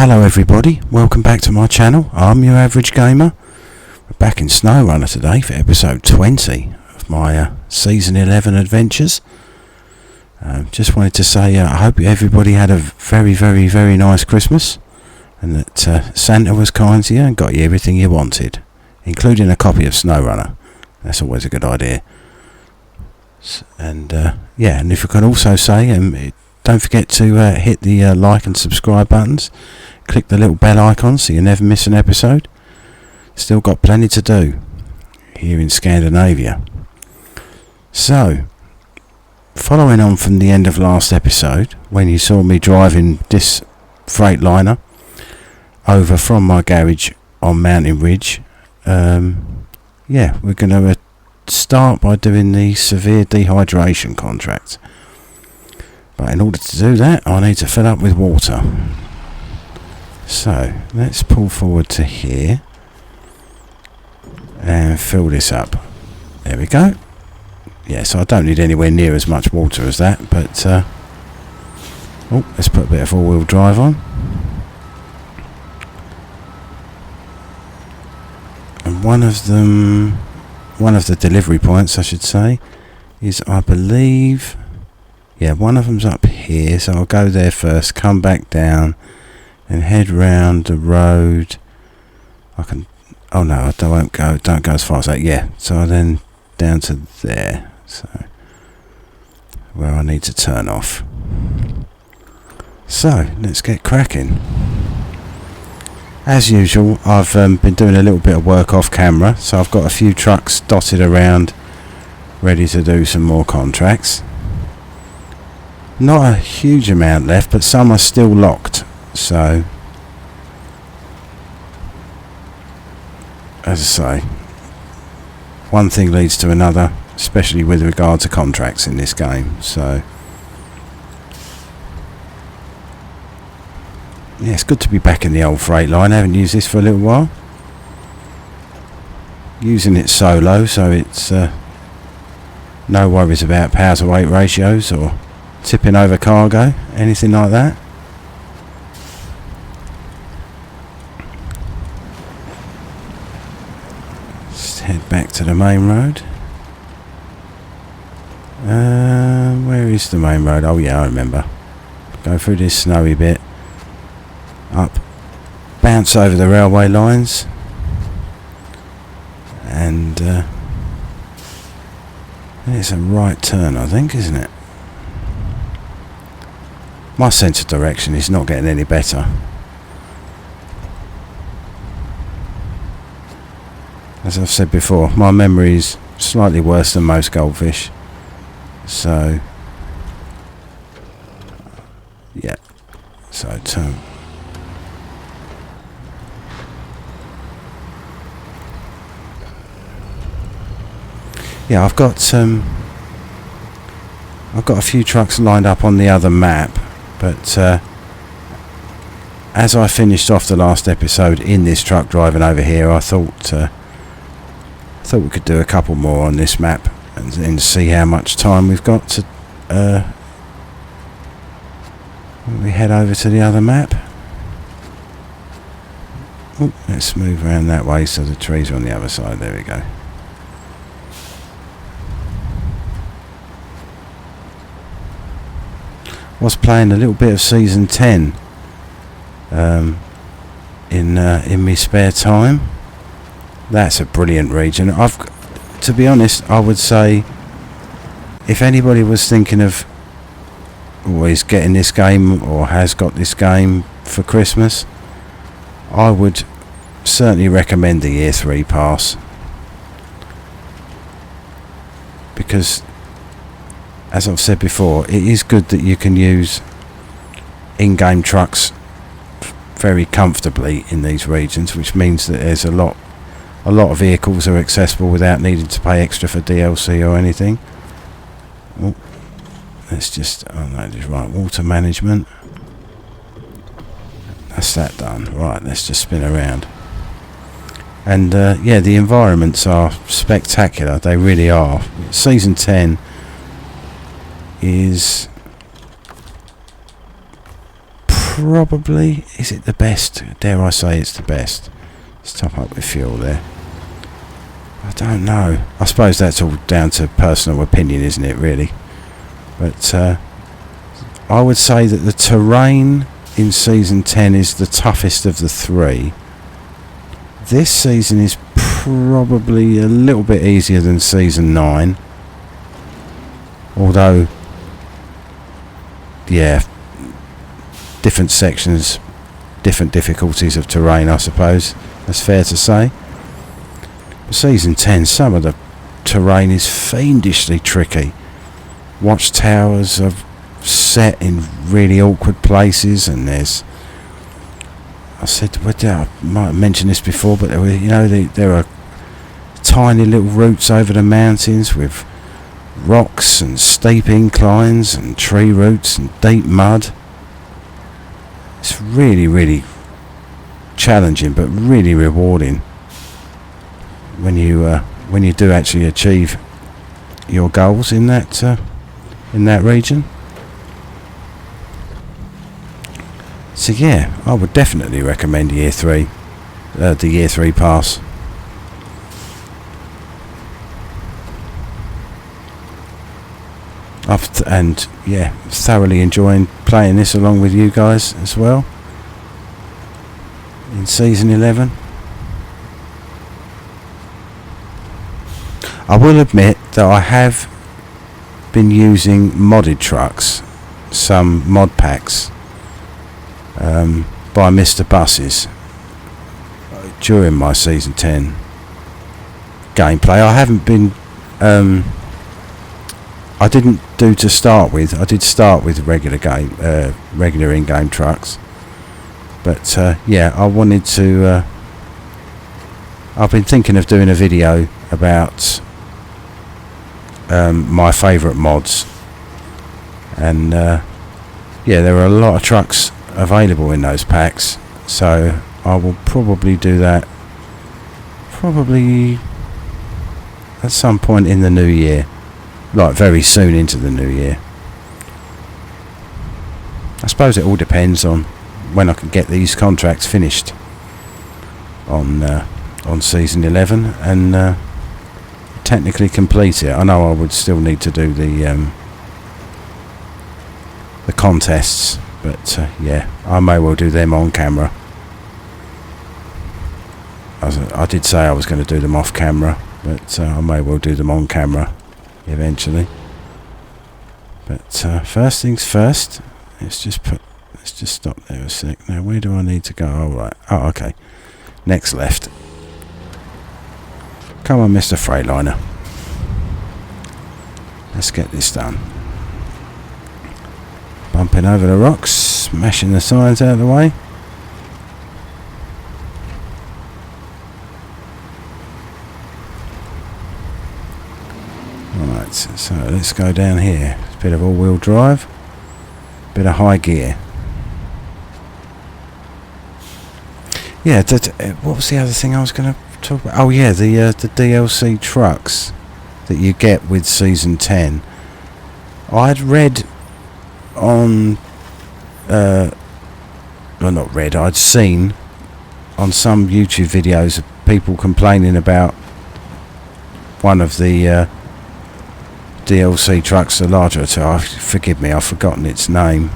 Hello everybody, welcome back to my channel. I'm your average gamer. We're back in Snowrunner today for episode 20 of my season 11 adventures. Just wanted to say I hope everybody had a very nice Christmas, and that Santa was kind to you and got you everything you wanted, including a copy of Snowrunner. That's always a good idea. And and if I could also say, don't forget to hit the like and subscribe buttons. Click the little bell icon so you never miss an episode. Still got plenty to do here in Scandinavia. So, following on from the end of last episode, when you saw me driving this Freightliner over from my garage on Mountain Ridge, we're going to start by doing the Severe Dehydration contract. But in order to do that, I need to fill up with water. So, let's pull forward to here and fill this up. There we go. Yes, I don't need anywhere near as much water as that, but let's put a bit of all-wheel drive on. And one of the delivery points, I should say, is, I believe, one of them's up here, so I'll go there first, come back down and head round the road. Don't go as far as that. So then down to there, so where I need to turn off. So let's get cracking. As usual, I've been doing a little bit of work off camera, so I've got a few trucks dotted around ready to do some more contracts. Not a huge amount left, but some are still locked. So, as I say, one thing leads to another, especially with regard to contracts in this game. So, yeah, it's good to be back in the old Freightliner. I haven't used this for a little while. Using it solo, so it's no worries about power to weight ratios or tipping over cargo, anything like that. Let's head back to the main road. Where is the main road? Oh yeah, I remember. Go through this snowy bit, up, bounce over the railway lines, and it's a right turn, I think, isn't it? My sense of direction is not getting any better. As I've said before, my memory is slightly worse than most goldfish. So, turn. Yeah, I've got a few trucks lined up on the other map. But as I finished off the last episode in this truck driving over here, I thought we could do a couple more on this map and then see how much time we've got to when we head over to the other map. Let's move around that way so the trees are on the other side. There we go. Was playing a little bit of season 10 in my spare time. That's a brilliant region. To be honest, I would say if anybody was thinking of always getting this game or has got this game for Christmas, I would certainly recommend the Year 3 pass, because as I've said before, it is good that you can use in-game trucks very comfortably in these regions, which means that there's a lot of vehicles are accessible without needing to pay extra for DLC or anything. Water management. That's that done. Right, let's just spin around. And the environments are spectacular. They really are. Season 10 is probably, is it the best? Dare I say it's the best? Let's top up with fuel there. I don't know. I suppose that's all down to personal opinion, isn't it, really? But I would say that the terrain in Season 10 is the toughest of the three. This season is probably a little bit easier than Season 9. Although, yeah, different sections, different difficulties of terrain, I suppose. That's fair to say. But Season 10, some of the terrain is fiendishly tricky. Watchtowers are set in really awkward places, and there's, I might have mentioned this before, but there are tiny little routes over the mountains with rocks and steep inclines and tree roots and deep mud. It's really, really challenging, but really rewarding when you do actually achieve your goals in that region. So yeah, I would definitely recommend the Year 3 pass. And yeah, thoroughly enjoying playing this along with you guys as well in Season 11. I will admit that I have been using modded trucks, some mod packs by Mr. Buses during my Season 10 gameplay. I haven't been I didn't do to start with. I did start with regular in-game trucks, but yeah, I wanted to. I've been thinking of doing a video about my favourite mods, and yeah, there are a lot of trucks available in those packs, so I will probably do that. Probably at some point in the new year. Like very soon into the new year. I suppose it all depends on when I can get these contracts finished on Season 11 and technically complete it. I know I would still need to do the contests, but yeah, I may well do them on camera. I did say I was going to do them off camera, but I may well do them on camera eventually. But first things first, let's just stop there a sec. Now where do I need to go? Alright, oh okay, next left. Come on, Mr. Freightliner, let's get this done. Bumping over the rocks, smashing the signs out of the way. Alright, so let's go down here. It's a bit of all-wheel drive, bit of high gear. Yeah, what was the other thing I was going to talk about? Oh yeah, the DLC trucks that you get with Season 10. I'd read on, well not read, I'd seen on some YouTube videos of people complaining about one of the DLC trucks, the larger two. Forgive me, I've forgotten its name.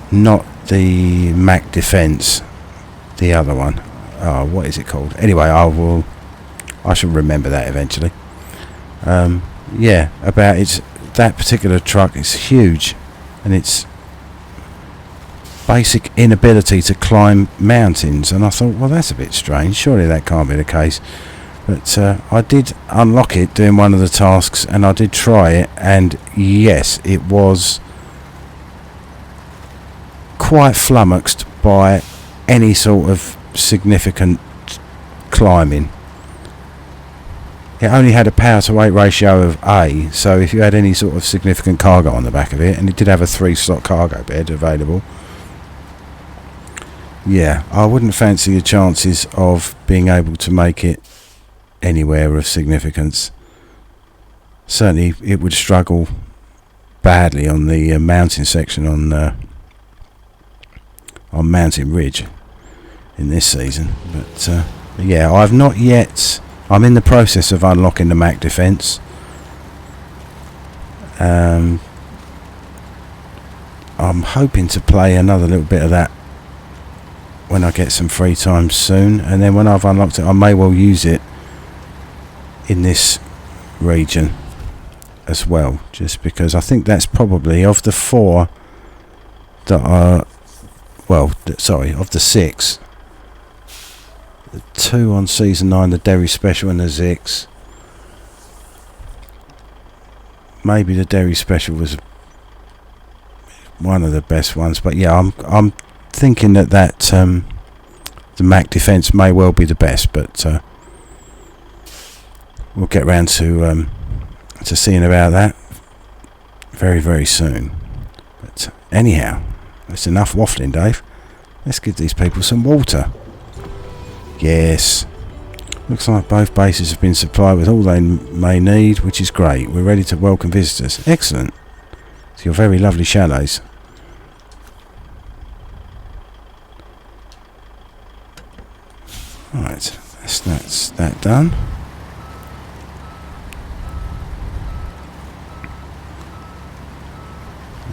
Not the Mac Defense, the other one. Oh, what is it called? Anyway, I shall remember that eventually. Yeah, about that particular truck is huge, and its basic inability to climb mountains. And I thought, well, that's a bit strange. Surely that can't be the case. But I did unlock it doing one of the tasks, and I did try it, and yes, it was quite flummoxed by any sort of significant climbing. It only had a power to weight ratio of A, so if you had any sort of significant cargo on the back of it, and it did have a 3-slot cargo bed available, yeah, I wouldn't fancy the chances of being able to make it anywhere of significance. Certainly it would struggle badly on the mountain section on Mountain Ridge in this season. But yeah, I've not yet. I'm in the process of unlocking the Mac defense. I'm hoping to play another little bit of that when I get some free time soon, and then when I've unlocked it, I may well use it in this region as well, just because I think that's probably, of the 4 that are, well, sorry, of the 6, the 2 on season 9, the Derry Special and the Zix. Maybe the Derry Special was one of the best ones, but yeah, I'm thinking that the Mac defense may well be the best, but we'll get round to seeing about that very, very soon. But anyhow, that's enough waffling, Dave. Let's give these people some water. Yes, looks like both bases have been supplied with all they may need, which is great. We're ready to welcome visitors. Excellent. To your very lovely chalets. Right, that's that done.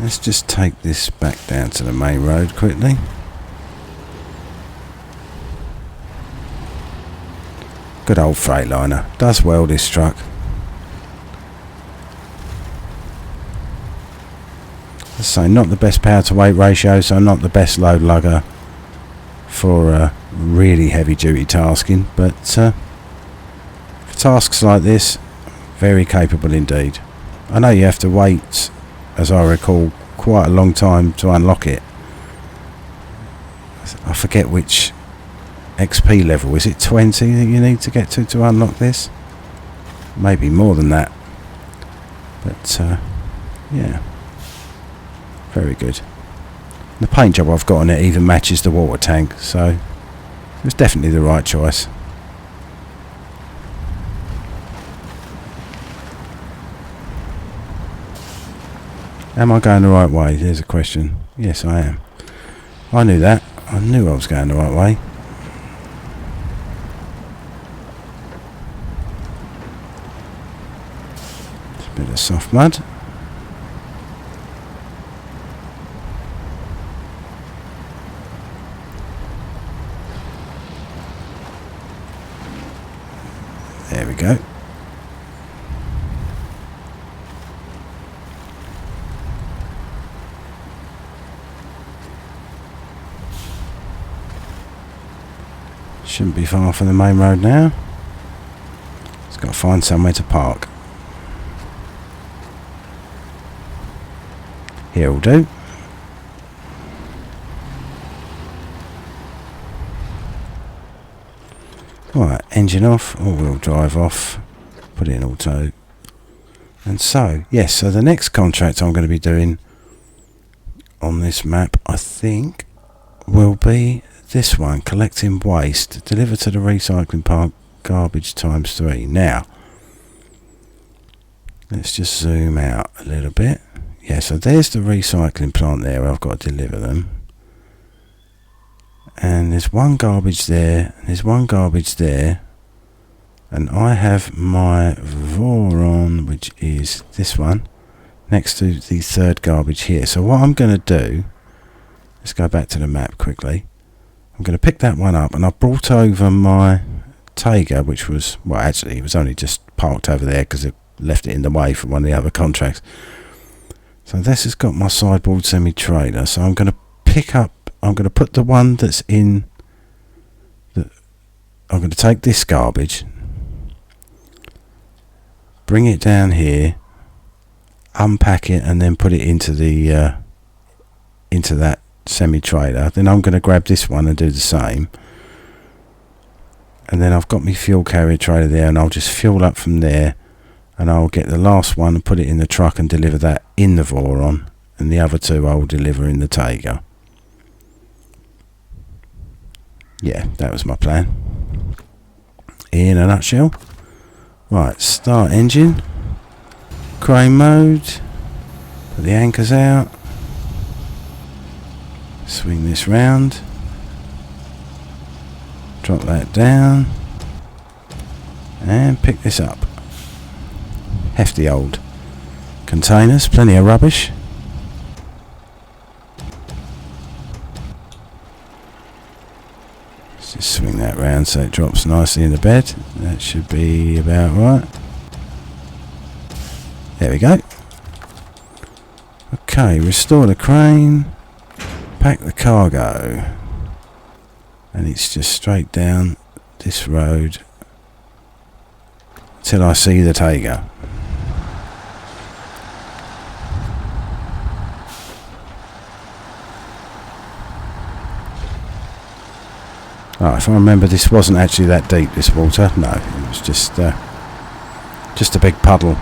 Let's just take this back down to the main road quickly. Good old Freightliner. Does well, this truck. So not the best power to weight ratio, so not the best load lugger for really heavy duty tasking, but for tasks like this, very capable indeed. I know you have to wait, as I recall, quite a long time to unlock it. I forget which XP level. Is it 20 that you need to get to unlock this? Maybe more than that, but yeah, very good. The paint job I've got on it even matches the water tank, so it was definitely the right choice. Am I going the right way? There's a question. Yes, I am. I knew that. I knew I was going the right way. Just a bit of soft mud. There we go. Shouldn't be far from the main road now. Just got to find somewhere to park. Here will do. Right, engine off, all-wheel drive off, put it in auto. And so, yes, so the next contract I'm going to be doing on this map, I think, will be this one, collecting waste, deliver to the recycling park, garbage times 3. Now, let's just zoom out a little bit. Yeah, so there's the recycling plant there where I've got to deliver them. And there's one garbage there, and there's one garbage there, and I have my Voron, which is this one, next to the third garbage here. So what I'm going to do, let's go back to the map quickly. I'm going to pick that one up, and I brought over my Tayga, which was, well, actually it was only just parked over there because it left it in the way for one of the other contracts. So this has got my sideboard semi-trailer, so I'm going to pick up, I'm going to put the one that's in the, I'm going to take this garbage, bring it down here, unpack it, and then put it into the into that semi-trailer. Then I'm going to grab this one and do the same, and then I've got my fuel carrier trailer there, and I'll just fuel up from there, and I'll get the last one and put it in the truck and deliver that in the Voron, and the other two I will deliver in the Tayga. Yeah, that was my plan in a nutshell. Right, start engine, crane mode, Put the anchors out. Swing this round. Drop that down. And pick this up. Hefty old containers, plenty of rubbish. Let's just swing that round so it drops nicely in the bed. That should be about right. There we go. Okay, restore the crane. Pack the cargo. And it's just straight down this road till I see the Tayga. Oh, if I remember, this wasn't actually that deep, this water. No, it was just a big puddle.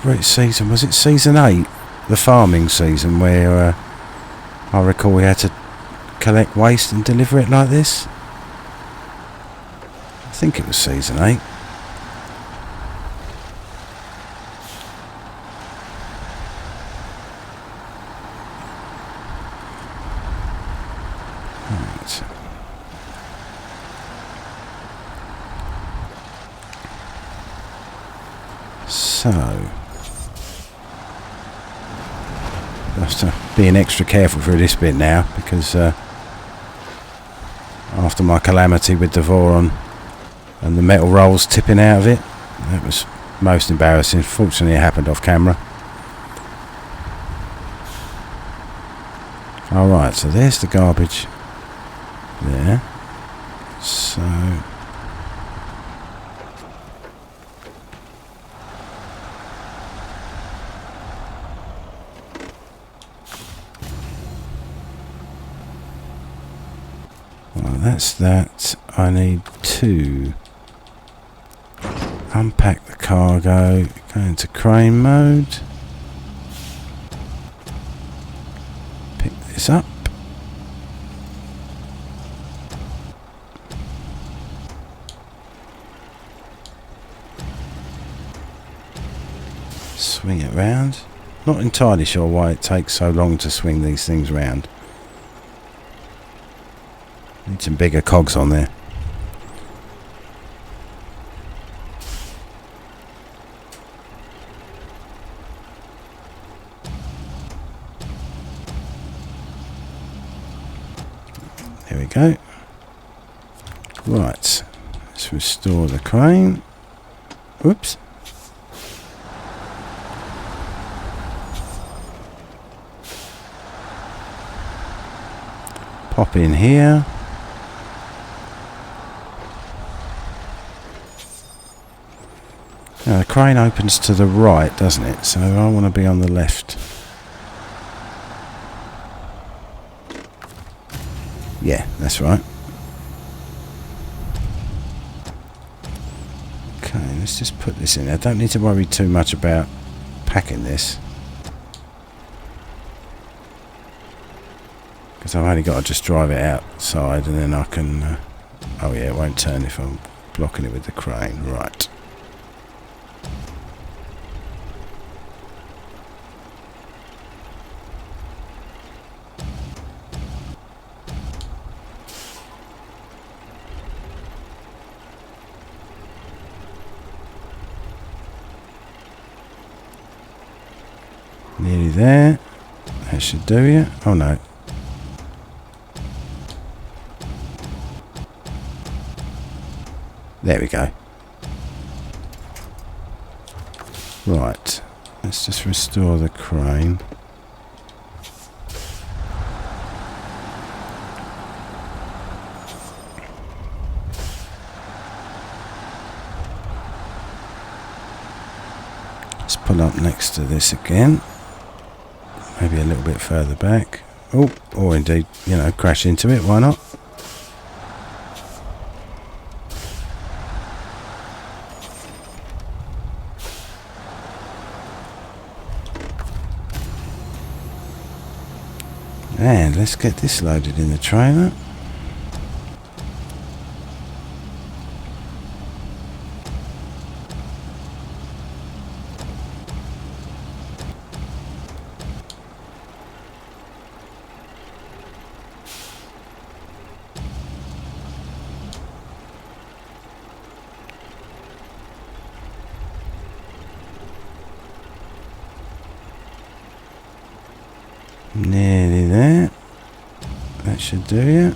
Which season was it? Season 8, the farming season, where I recall we had to collect waste and deliver it like this. I think it was season 8. Right. So I have to be extra careful through this bit now, because after my calamity with the Voron and the metal rolls tipping out of it, that was most embarrassing. Fortunately it happened off camera. Alright, so there's the garbage there. So that's that. I need to unpack the cargo, go into crane mode, pick this up, swing it round. Not entirely sure why it takes so long to swing these things round. Need some bigger cogs on there. There we go. Right, let's restore the crane. Oops. Pop in here. Now the crane opens to the right, doesn't it? So I want to be on the left. Yeah, that's right. Okay, let's just put this in there. I don't need to worry too much about packing this, because I've only got to just drive it outside and then I can... oh yeah, it won't turn if I'm blocking it with the crane. Right. Nearly there. That should do you. Oh no. There we go. Right. Let's just restore the crane. Let's pull up next to this again. Maybe a little bit further back. Oh, or indeed, you know, crash into it. Why not? And let's get this loaded in the trailer. Nearly there. That should do you.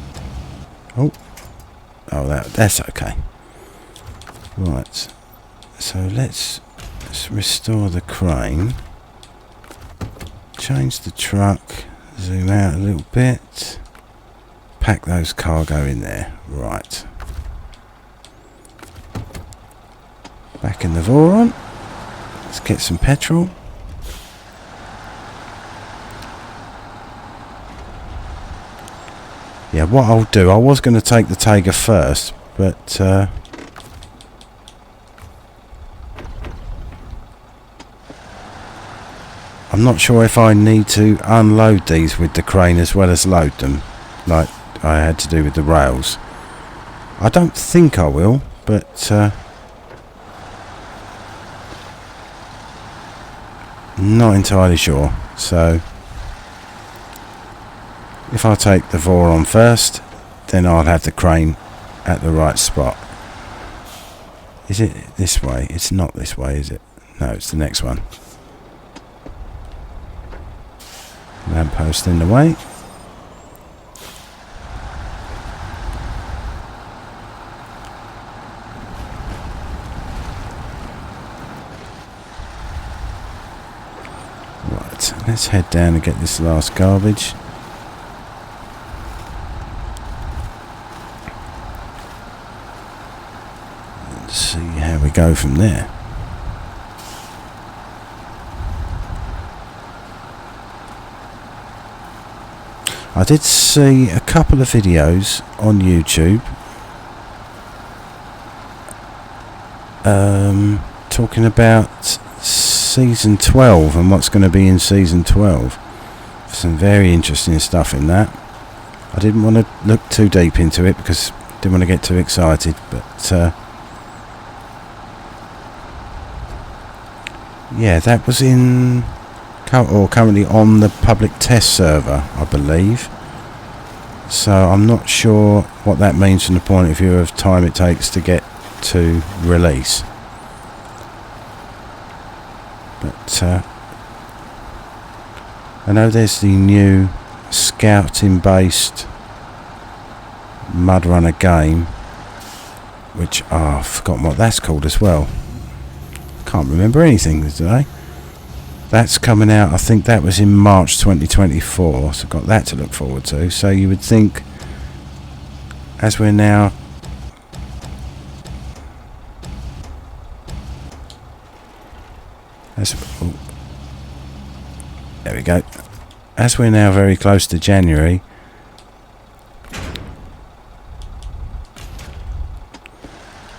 Oh, that's okay. Right. So let's restore the crane. Change the truck. Zoom out a little bit. Pack those cargo in there. Right. Back in the Voron. Let's get some petrol. Yeah, what I'll do, I was going to take the Tayga first, but I'm not sure if I need to unload these with the crane as well as load them, like I had to do with the rails. I don't think I will, but not entirely sure. So if I take the Voron first, then I'll have the crane at the right spot. Is it this way? It's not this way, is it? No, it's the next one. Lamppost in the way. Right, let's head down and get this last garbage. See how we go from there. I did see a couple of videos on YouTube talking about season 12 and what's going to be in season 12. Some very interesting stuff in that. I didn't want to look too deep into it because I didn't want to get too excited, but yeah, that was in currently on the public test server, I believe. So I'm not sure what that means from the point of view of time it takes to get to release. But I know there's the new scouting based Mudrunner game, which I've forgotten what that's called as well. Can't remember anything today. That's coming out, I think that was in March 2024, so got that to look forward to. So you would think, as we're now there we go. As we're now very close to January,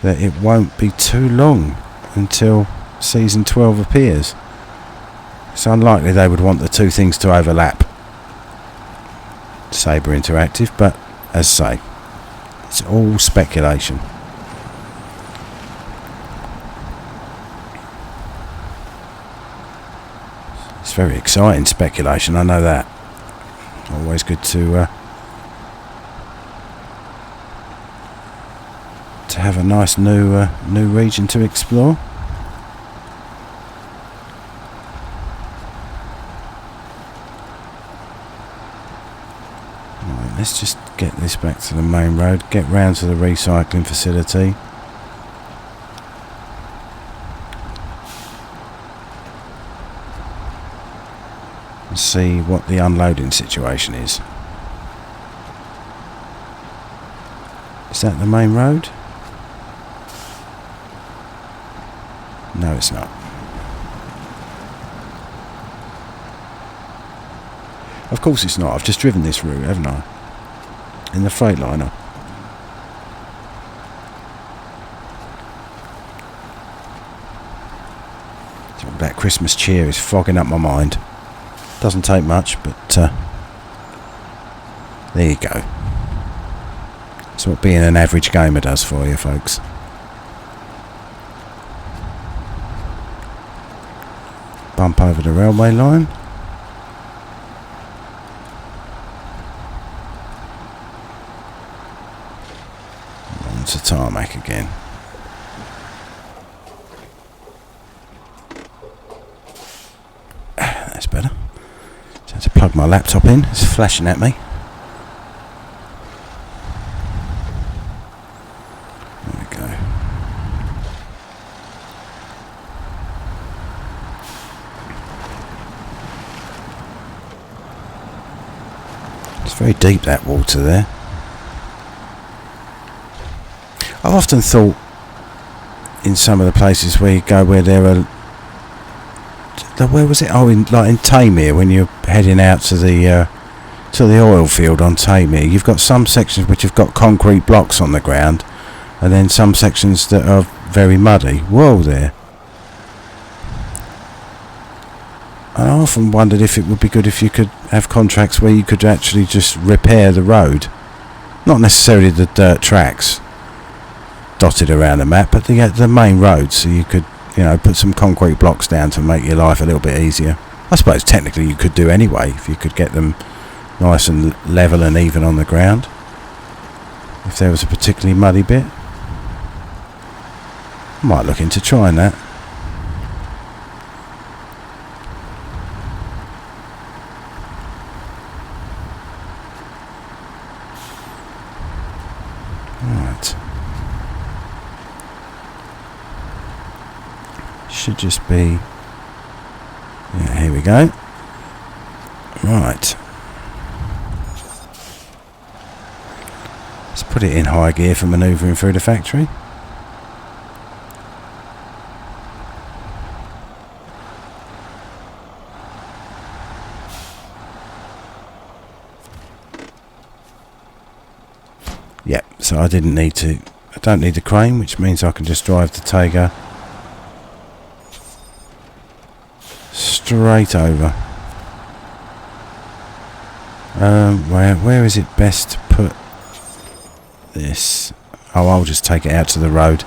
that it won't be too long until season 12 appears. It's unlikely they would want the two things to overlap. Sabre Interactive, but as I say, it's all speculation. It's very exciting speculation, I know that. Always good to have a nice new region to explore. Let's just get this back to the main road, get round to the recycling facility. And see what the unloading situation is. Is that the main road? No, it's not. Of course it's not. I've just driven this route, haven't I? In the Freightliner. So that Christmas cheer is fogging up my mind. Doesn't take much, but there you go. That's what being an average gamer does for you, folks. Bump over the railway line. To tarmac again. That's better. Sounds a plug my laptop in. It's flashing at me. There we go. It's very deep, that water there. I've often thought in some of the places where you go where there are, where was it? Oh, in Tayga, when you're heading out to the oil field on Tayga, you've got some sections which have got concrete blocks on the ground, and then some sections that are very muddy. Whoa there. And I often wondered if it would be good if you could have contracts where you could actually just repair the road. Not necessarily the dirt tracks dotted around the map, but the main road, so you could, you know, put some concrete blocks down to make your life a little bit easier. I suppose technically you could do anyway, if you could get them nice and level and even on the ground. If there was a particularly muddy bit. I might look into trying that. Right. Should just be, yeah, here we go. Right, let's put it in high gear for manoeuvring through the factory. Yep, so I don't need the crane, which means I can just drive the Tayga straight over. Where is it best to put this? Oh, I'll just take it out to the road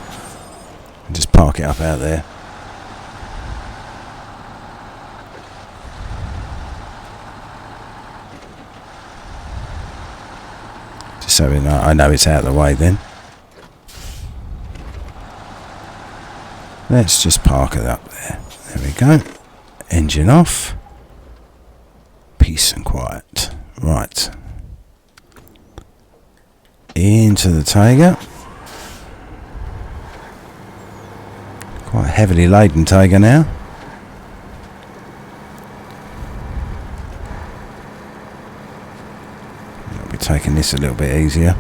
and just park it up out there. Just so I know it's out of the way then. Let's just park it up there. There we go. Engine off. Peace and quiet. Right. Into the Tayga. Quite a heavily laden Tayga now. I'll be taking this a little bit easier.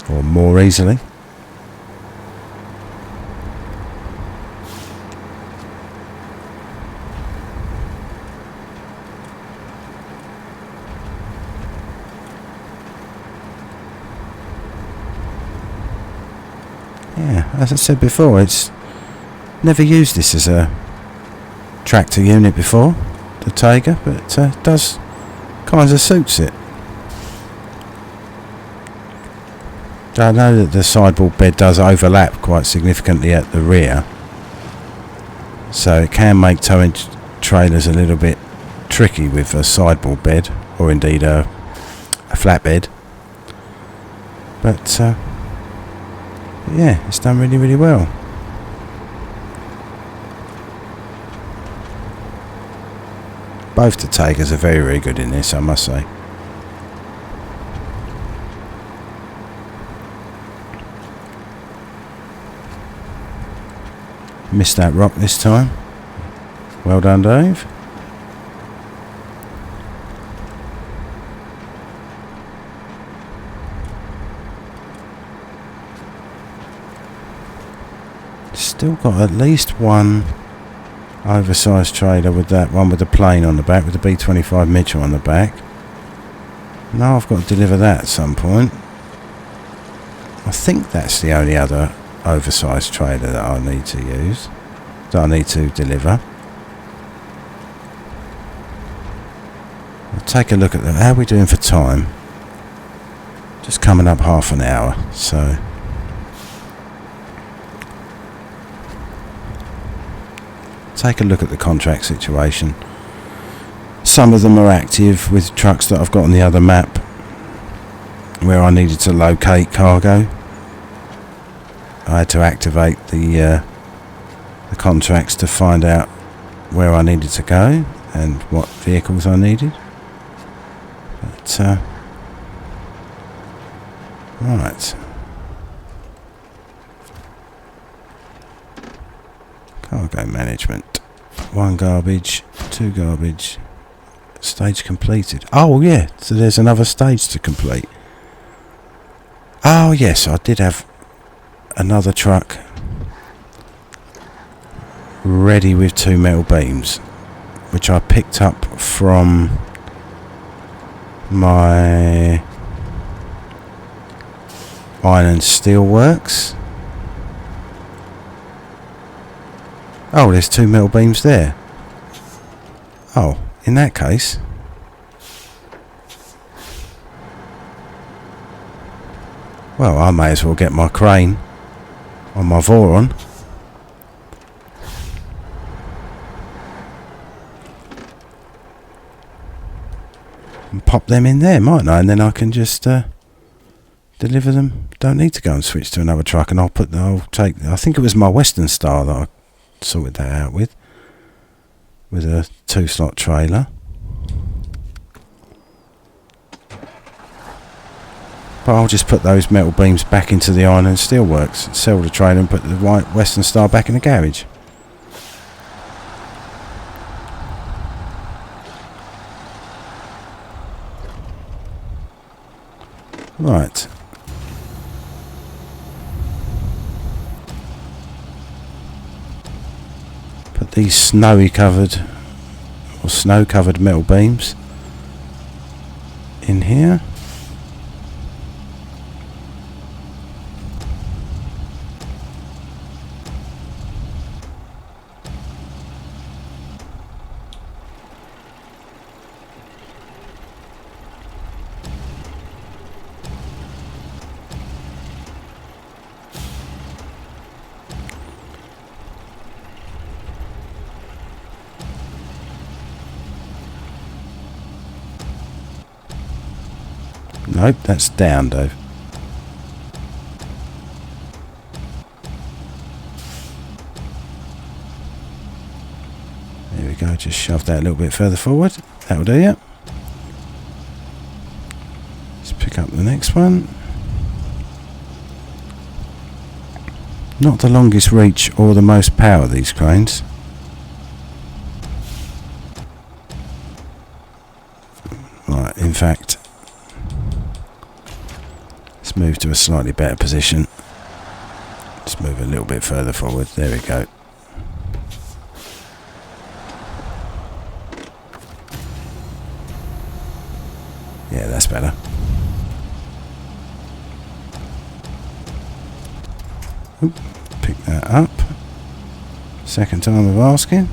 Or more easily. Yeah, as I said before, it's never used this as a tractor unit before, the Tayga, but it does kind of suits it. I know that the sideboard bed does overlap quite significantly at the rear, so it can make towing trailers a little bit tricky with a sideboard bed, or indeed a flatbed, but yeah, it's done really, really well. Both the Taygas are very, very good in this, I must say. Missed that rock this time. Well done, Dave. Still got at least one oversized trailer with that one with the plane on the back, with the B25 Mitchell on the back. Now I've got to deliver that at some point. I think that's the only other oversized trailer that I need to use, that I need to deliver. I'll take a look at that. How are we doing for time? Just coming up half an hour, so take a look at the contract situation. Some of them are active with trucks that I've got on the other map where I needed to locate cargo. I had to activate the contracts to find out where I needed to go. and what vehicles I needed. But right, cargo management, 1 garbage, 2 garbage, stage completed. Oh yeah, so there's another stage to complete. Oh yes, I did have another truck ready with 2 metal beams, which I picked up from my iron and steel works. Oh, there's 2 metal beams there. Oh, in that case, well, I may as well get my crane on my Voron and pop them in there, mightn't I? And then I can just deliver them. Don't need to go and switch to another truck, and I think it was my Western Star that I sorted that out with a 2-slot trailer. But I'll just put those metal beams back into the iron and steel works, sell the trailer and put the white Western Star back in the garage. Right. Put these snow covered metal beams in here. Nope, that's down, Dave. There we go, just shove that a little bit further forward. That'll do you. Let's pick up the next one. Not the longest reach or the most power, these cranes. Right, in fact, let's move to a slightly better position. Let's move a little bit further forward. There we go. Yeah, that's better. Oop, pick that up. Second time of asking.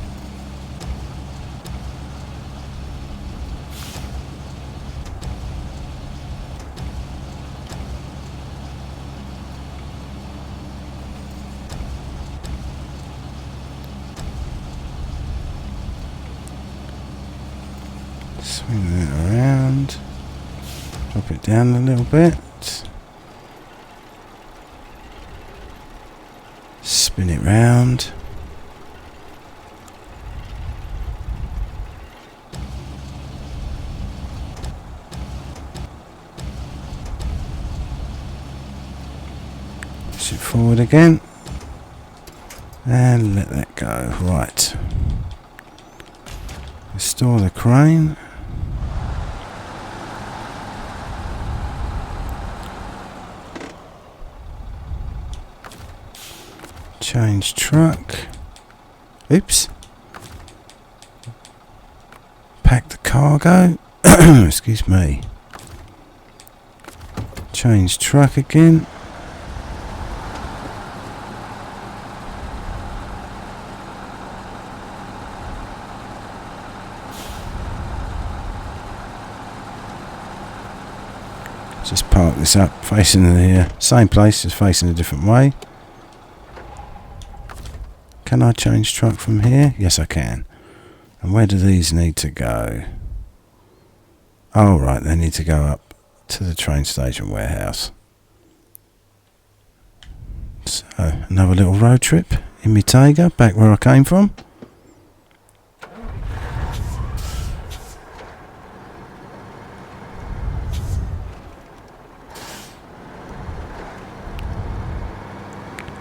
Swing that around. Drop it down a little bit. Spin it round. Push it forward again. And let that go. Right. Restore the crane. Change truck. Oops. Pack the cargo. Excuse me. Change truck again. Just park this up facing the same place, just facing a different way. Can I change truck from here? Yes, I can. And where do these need to go? Oh, right, they need to go up to the train station warehouse. So, another little road trip in my Tayga, back where I came from.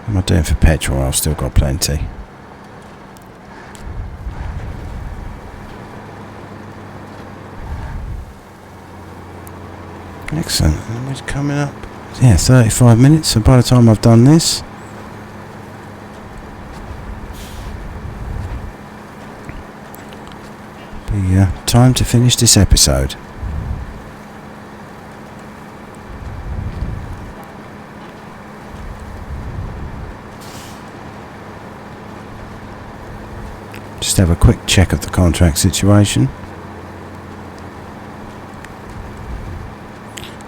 What am I doing for petrol? I've still got plenty. Excellent. And we're coming up. Yeah, 35 minutes. So by the time I've done this, be time to finish this episode. Just have a quick check of the contract situation.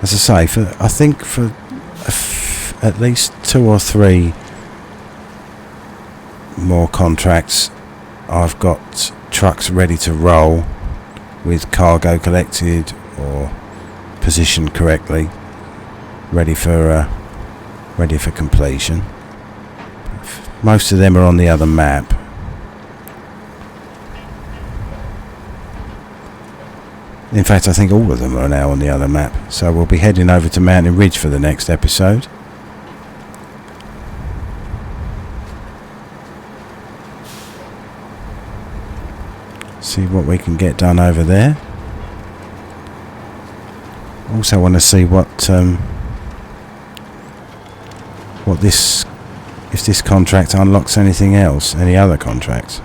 As I say, I think for at least 2 or 3 more contracts, I've got trucks ready to roll with cargo collected or positioned correctly, ready for completion. Most of them are on the other map. In fact, I think all of them are now on the other map. So we'll be heading over to Mountain Ridge for the next episode. See what we can get done over there. Also want to see if this contract unlocks anything else, any other contracts.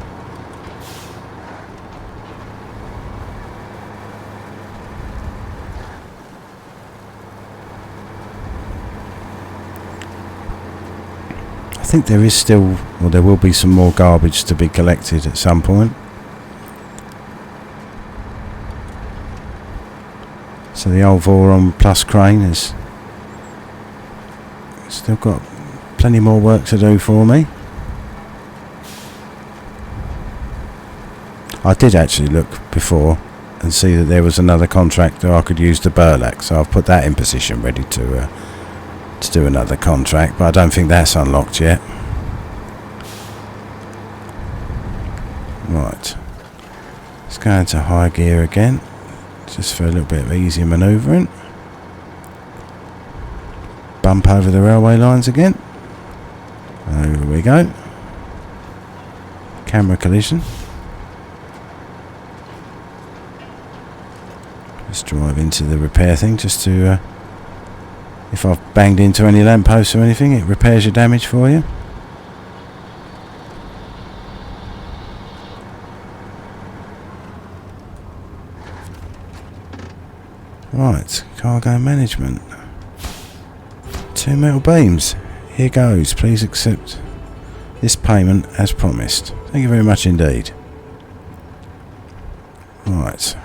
I think there is still, or there will be some more garbage to be collected at some point. So the old Voron-plus-crane has still got plenty more work to do for me. I did actually look before and see that there was another contract that I could use the burlap, so I've put that in position ready to do another contract, but I don't think that's unlocked yet. Right, let's go into high gear again, just for a little bit of easier manoeuvring. Bump over the railway lines again. Over we go. Camera collision. Just drive into the repair thing just to if I've banged into any lampposts or anything, it repairs your damage for you. Right, cargo management. 2 metal beams. Here goes. Please accept this payment as promised. Thank you very much indeed. Right.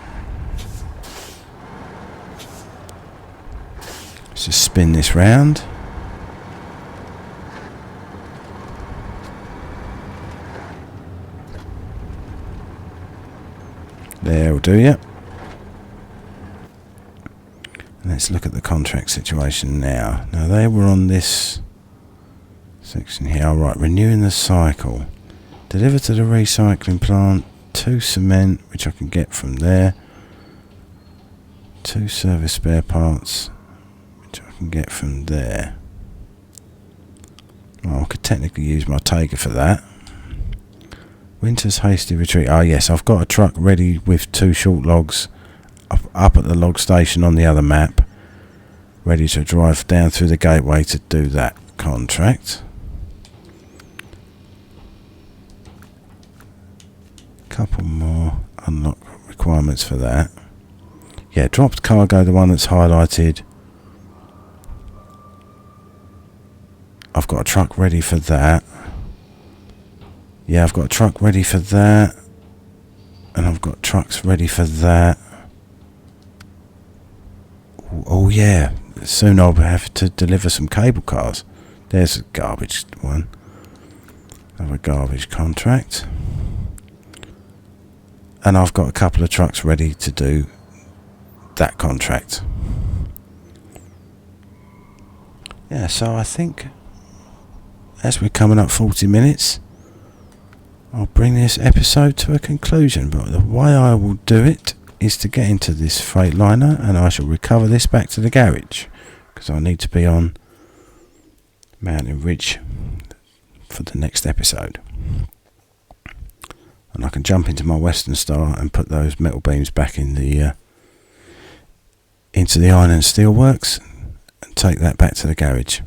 Let's just spin this round. There'll do ya. Let's look at the contract situation now. Now they were on this section here. Alright, renewing the cycle. Deliver to the recycling plant 2 cement, which I can get from there. 2 service spare parts, which I can get from there. Well, I could technically use my Tayga for that. Winter's hasty retreat. Ah yes, I've got a truck ready with 2 short logs up at the log station on the other map, ready to drive down through the gateway to do that contract. Couple more unlock requirements for that. Yeah, dropped cargo, the one that's highlighted. I've got a truck ready for that. Yeah, I've got a truck ready for that, and I've got trucks ready for that. Oh yeah, soon I'll have to deliver some cable cars. There's a garbage one. Another garbage contract. And I've got a couple of trucks ready to do that contract. Yeah, so I think as we're coming up 40 minutes, I'll bring this episode to a conclusion. But the way I will do it is to get into this Freightliner, and I shall recover this back to the garage because I need to be on Mountain Ridge for the next episode. And I can jump into my Western Star and put those metal beams back in the into the iron and steel works and take that back to the garage.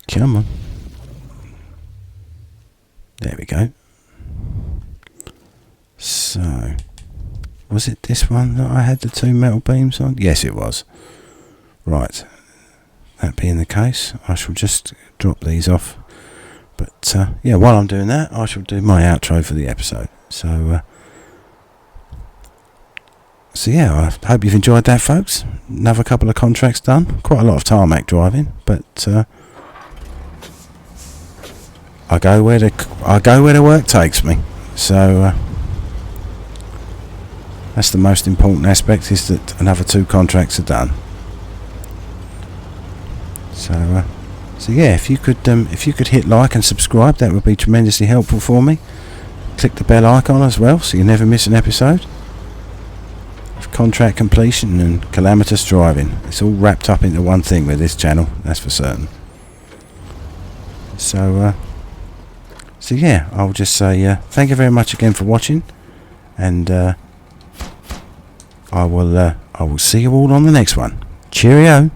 Come on. There we go. So, was it this one that I had the 2 metal beams on? Yes, it was. Right. That being the case, I shall just drop these off. But, yeah, while I'm doing that, I shall do my outro for the episode. So yeah, I hope you've enjoyed that, folks. Another couple of contracts done. Quite a lot of tarmac driving, but I go where the work takes me. So that's the most important aspect, is that another 2 contracts are done. So yeah, if you could hit like and subscribe, that would be tremendously helpful for me. Click the bell icon as well, so you never miss an episode. Contract completion and calamitous driving, it's all wrapped up into one thing with this channel, that's for certain. So yeah, I'll just say thank you very much again for watching, and I will see you all on the next one. Cheerio.